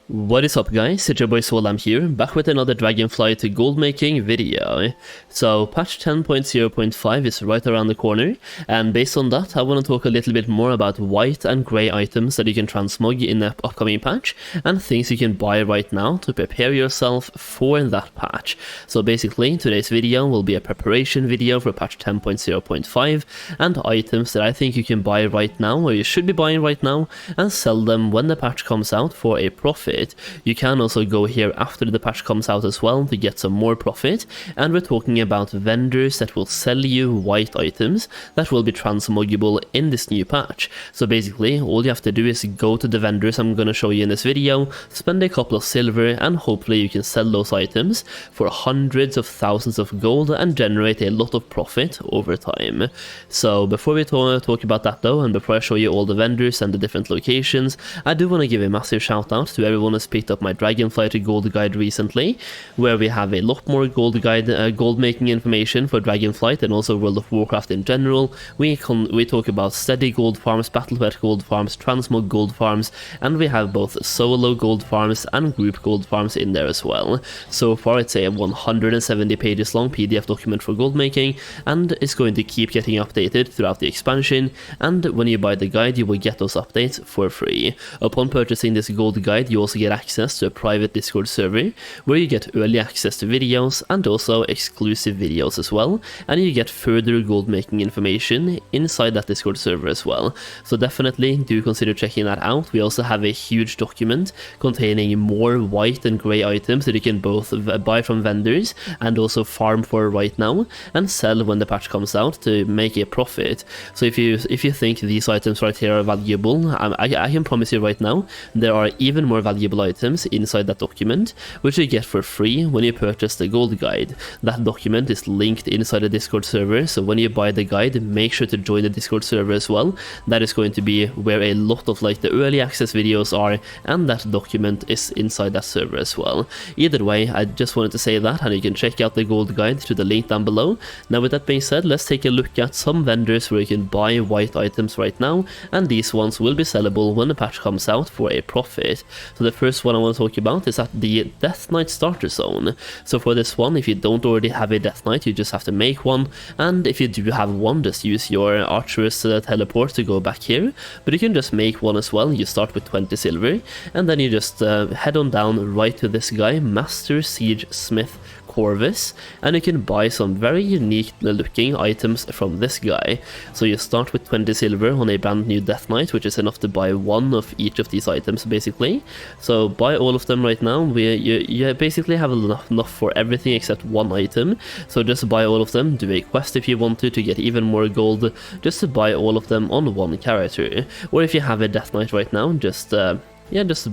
What is up guys, it's your boy Swell here, back with another Dragonflight goldmaking video. So patch 10.0.5 is right around the corner, and based on that I want to talk a little bit more about white and grey items that you can transmog in the upcoming patch, and things you can buy right now to prepare yourself for that patch. So basically today's video will be a preparation video for patch 10.0.5 and items that I think you can buy right now, or you should be buying right now, and sell them when the patch comes out for a profit. You can also go here after the patch comes out as well to get some more profit, and we're talking about vendors that will sell you white items that will be transmogable in this new patch. So basically all you have to do is go to the vendors I'm going to show you in this video, spend a couple of silver, and hopefully you can sell those items for hundreds of thousands of gold and generate a lot of profit over time. So before we talk about that though, and before I show you all the vendors and the different locations, I do want to give a massive shout out to everyone who's picked up my Dragonflight gold guide recently, where we have a lot more gold making information for Dragonflight and also World of Warcraft in general. We talk about steady gold farms, battle pet gold farms, transmog gold farms, and we have both solo gold farms and group gold farms in there as well. So far it's a 170 pages long PDF document for gold making, and it's going to keep getting updated throughout the expansion, and when you buy the guide you will get those updates for free. Upon purchasing this gold guide you also get access to a private Discord server where you get early access to videos and also exclusive videos as well, and you get further gold making information inside that Discord server as well. So definitely do consider checking that out. We also have a huge document containing more white and grey items that you can both buy from vendors and also farm for right now and sell when the patch comes out to make a profit. So if you think these items right here are valuable, I can promise you right now there are even more valuable items inside that document which you get for free when you purchase the gold guide. That document is linked inside the Discord server, so when you buy the guide make sure to join the Discord server as well. That is going to be where a lot of like the early access videos are, and that document is inside that server as well. Either way, I just wanted to say that, and you can check out the gold guide through the link down below. Now with that being said, let's take a look at some vendors where you can buy white items right now, and these ones will be sellable when the patch comes out for a profit. So the first one I want to talk about is at the Death Knight starter zone. So for this one, if you don't already have a Death Knight, you just have to make one, and if you do have one, just use your Archer's teleport to go back here, but you can just make one as well. You start with 20 silver, and then you just head on down right to this guy, Master Siege Smith Corvus, and you can buy some very unique looking items from this guy. So you start with 20 silver on a brand new Death Knight, which is enough to buy one of each of these items basically. So buy all of them right now. You basically have enough for everything except one item, so just buy all of them. Do a quest if you want to get even more gold, just to buy all of them on one character. Or if you have a Death Knight right now, just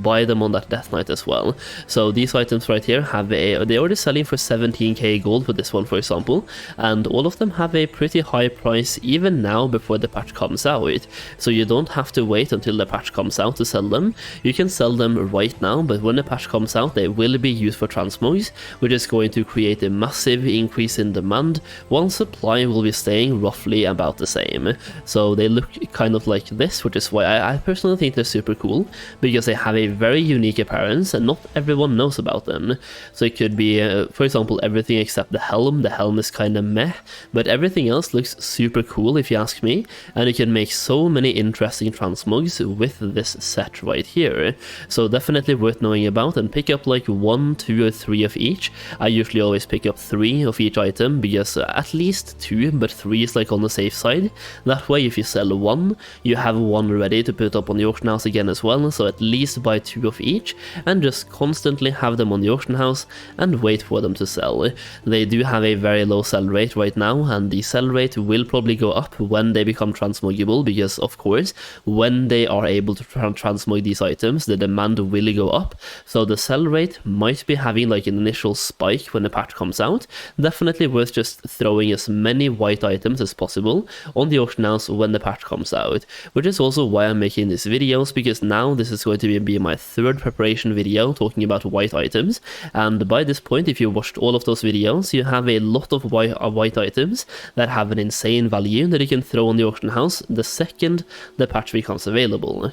buy them on that Death Knight as well. So these items right here have they're already selling for 17k gold for this one, for example, and all of them have a pretty high price even now before the patch comes out. So you don't have to wait until the patch comes out to sell them. You can sell them right now, but when the patch comes out they will be used for transmogs, which is going to create a massive increase in demand, while supply will be staying roughly about the same. So they look kind of like this, which is why I personally think they're super cool, because they have a very unique appearance and not everyone knows about them. So it could be, for example, everything except the helm. The helm is kind of meh, but everything else looks super cool if you ask me, and you can make so many interesting transmogs with this set right here. So definitely worth knowing about, and pick up like 1, 2 or 3 of each. I usually always pick up 3 of each item, because at least 2, but 3 is like on the safe side. That way if you sell 1, you have 1 ready to put up on the auction house again as well, so at least buy 2 of each and just constantly have them on the auction house and wait for them to sell. They do have a very low sell rate right now, and the sell rate will probably go up when they become transmogable, because of course when they are able to transmog these items the demand will go up. So the sell rate might be having like an initial spike when the patch comes out. Definitely worth just throwing as many white items as possible on the auction house when the patch comes out, which is also why I'm making these videos, because now this is going to be my third preparation video talking about white items, and by this point if you watched all of those videos you have a lot of white items that have an insane value that you can throw on the auction house the second the patch becomes available.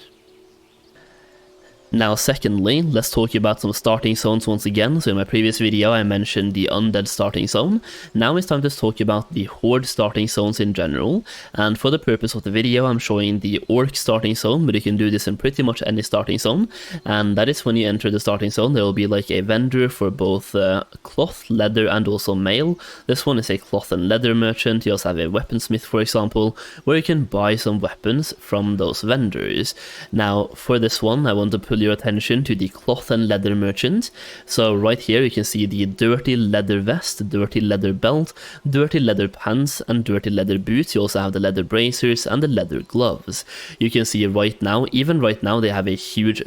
Now secondly, let's talk about some starting zones once again. So in my previous video I mentioned the undead starting zone. Now it's time to talk about the horde starting zones in general, and for the purpose of the video I'm showing the orc starting zone, but you can do this in pretty much any starting zone. And that is when you enter the starting zone, there will be like a vendor for both cloth, leather and also mail. This one is a cloth and leather merchant. You also have a weaponsmith, for example, where you can buy some weapons from those vendors. Now for this one I want to pull your attention to the cloth and leather merchant. So right here you can see the dirty leather vest, dirty leather belt, dirty leather pants and dirty leather boots. You also have the leather bracers and the leather gloves. You can see right now, even right now, they have a huge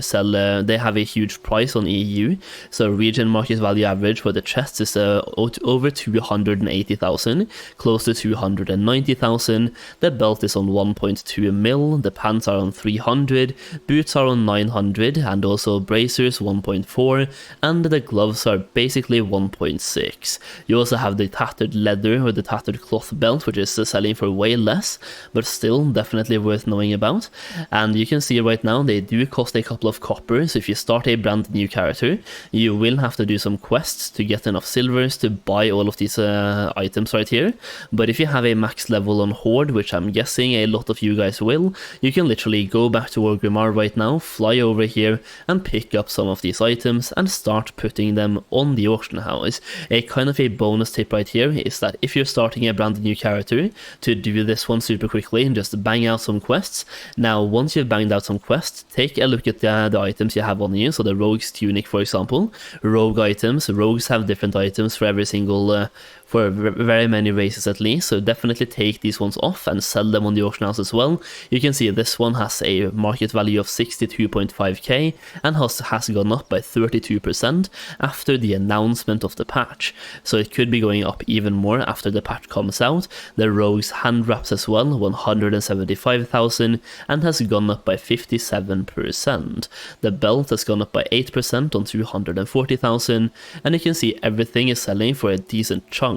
price on EU. So region market value average for the chests is over 280,000, close to 290,000. The belt is on 1.2 mil, the pants are on 300, boots are on 900, and also bracers 1.4, and the gloves are basically 1.6. You also have the tattered leather or the tattered cloth belt, which is selling for way less, but still definitely worth knowing about. And you can see right now they do cost a couple of copper, so if you start a brand new character you will have to do some quests to get enough silvers to buy all of these items right here. But if you have a max level on Horde, which I'm guessing a lot of you guys will, you can literally go back to Orgrimmar right now, fly over here and pick up some of these items and start putting them on the auction house. A kind of a bonus tip right here is that if you're starting a brand new character, to do this one super quickly and just bang out some quests. Now once you've banged out some quests, take a look at the items you have on you. So the rogue's tunic, for example, rogue items. Rogues have different items for every single for very many races at least, so definitely take these ones off and sell them on the auction house as well. You can see this one has a market value of 62.5k and has gone up by 32% after the announcement of the patch, so it could be going up even more after the patch comes out. The rogue's hand wraps as well, 175,000 and has gone up by 57%. The belt has gone up by 8% on 240,000, and you can see everything is selling for a decent chunk.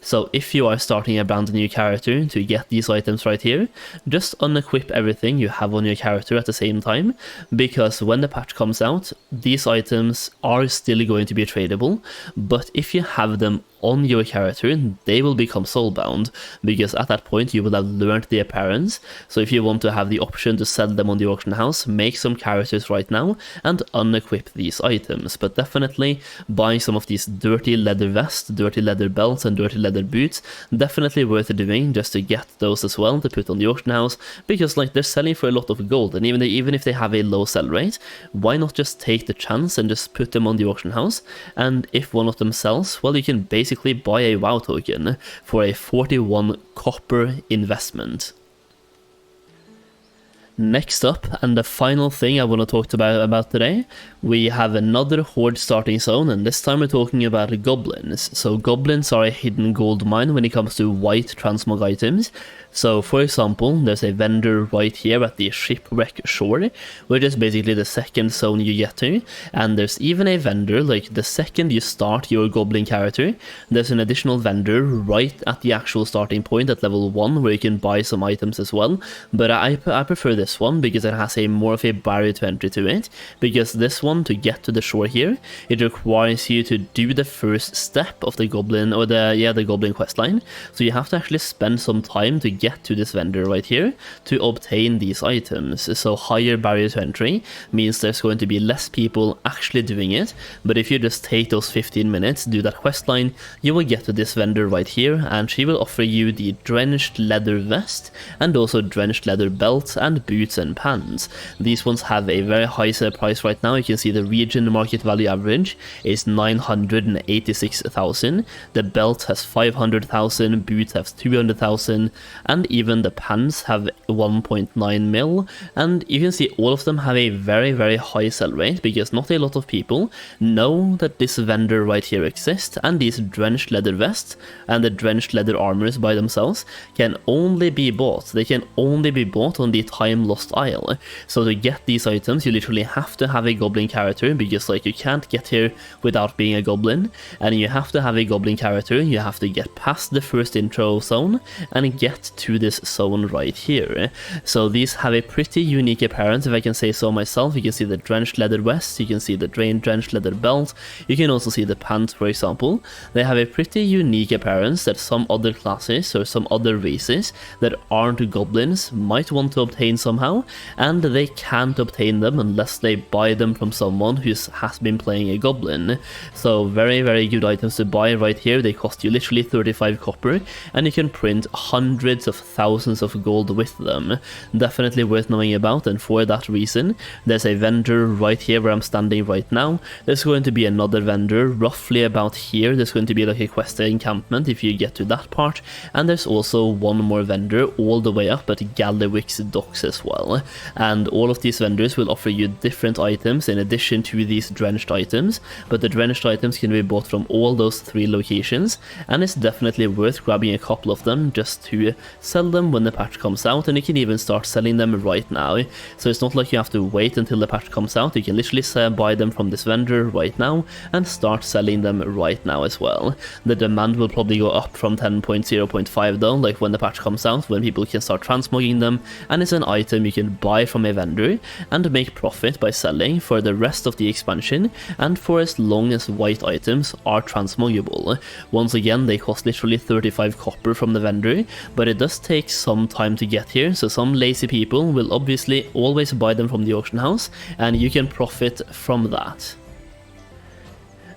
So if you are starting a brand new character, to get these items right here, just unequip everything you have on your character at the same time, because when the patch comes out, these items are still going to be tradable, but if you have them on your character, they will become soulbound, because at that point you will have learned the appearance. So if you want to have the option to sell them on the auction house, make some characters right now and unequip these items. But definitely buying some of these dirty leather vests, dirty leather belts and dirty leather boots, definitely worth doing just to get those as well to put on the auction house, because like they're selling for a lot of gold, and even if they have a low sell rate, why not just take the chance and just put them on the auction house? And if one of them sells, well, you can basically buy a WoW token for a 41 copper investment. Next up, and the final thing I want to talk about today, we have another horde starting zone, and this time we're talking about goblins. So goblins are a hidden gold mine when it comes to white transmog items. So for example, there's a vendor right here at the shipwreck shore, which is basically the second zone you get to, and there's even a vendor, like the second you start your goblin character, there's an additional vendor right at the actual starting point at level 1 where you can buy some items as well. But I prefer this one because it has a more of a barrier to entry to it, because this one, to get to the shore here, it requires you to do the first step of the goblin, or the goblin questline. So you have to actually spend some time to get to this vendor right here to obtain these items. So higher barrier to entry means there's going to be less people actually doing it, but if you just take those 15 minutes, do that questline, you will get to this vendor right here, and she will offer you the drenched leather vest and also drenched leather belt and boots and pants. These ones have a very high sale price right now. You can see the region market value average is 986,000, the belt has 500,000, boots have 200,000, and even the pants have 1.9 mil, and you can see all of them have a very high sell rate, because not a lot of people know that this vendor right here exists, and these drenched leather vests and the drenched leather armors by themselves can only be bought. They can only be bought on the time lost aisle. So to get these items, you literally have to have a goblin character, because like you can't get here without being a goblin, and you have to have a goblin character. You have to get past the first intro zone and get to this zone right here. So these have a pretty unique appearance, if I can say so myself. You can see the drenched leather vest, you can see the drenched leather belt, you can also see the pants, for example. They have a pretty unique appearance that some other classes or some other races that aren't goblins might want to obtain somehow, and they can't obtain them unless they buy them from someone who has been playing a goblin. So very good items to buy right here. They cost you literally 35 copper, and you can print hundreds of thousands of gold with them. Definitely worth knowing about, and for that reason there's a vendor right here where I'm standing right now. There's going to be another vendor roughly about here. There's going to be like a quest encampment if you get to that part, and there's also one more vendor all the way up at Galliwick's docks as well. And all of these vendors will offer you different items in addition to these drenched items, but the drenched items can be bought from all those 3 locations, and it's definitely worth grabbing a couple of them just to sell them when the patch comes out, and you can even start selling them right now. So it's not like you have to wait until the patch comes out. You can literally buy them from this vendor right now and start selling them right now as well. The demand will probably go up from 10.0.5 though, like when the patch comes out, when people can start transmogging them, and it's an item you can buy from a vendor and make profit by selling for the rest of the expansion and for as long as white items are transmoggable. Once again, they cost literally 35 copper from the vendor, but it does take some time to get here, so some lazy people will obviously always buy them from the auction house, and you can profit from that.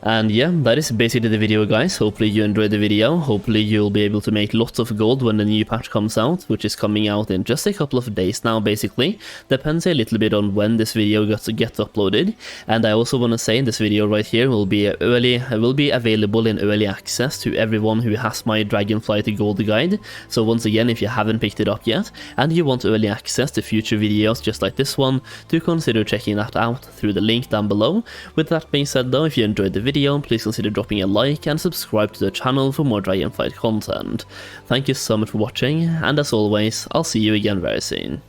And yeah, that is basically the video, guys. Hopefully you enjoyed the video. Hopefully you'll be able to make lots of gold when the new patch comes out, which is coming out in just a couple of days now, basically. Depends a little bit on when this video gets uploaded. And I also want to say this video right here will be available in early access to everyone who has my Dragonflight Gold Guide. So once again, if you haven't picked it up yet and you want early access to future videos just like this one, do consider checking that out through the link down below. With that being said though, if you enjoyed the video, please consider dropping a like and subscribe to the channel for more Dragonflight content. Thank you so much for watching, and as always, I'll see you again very soon.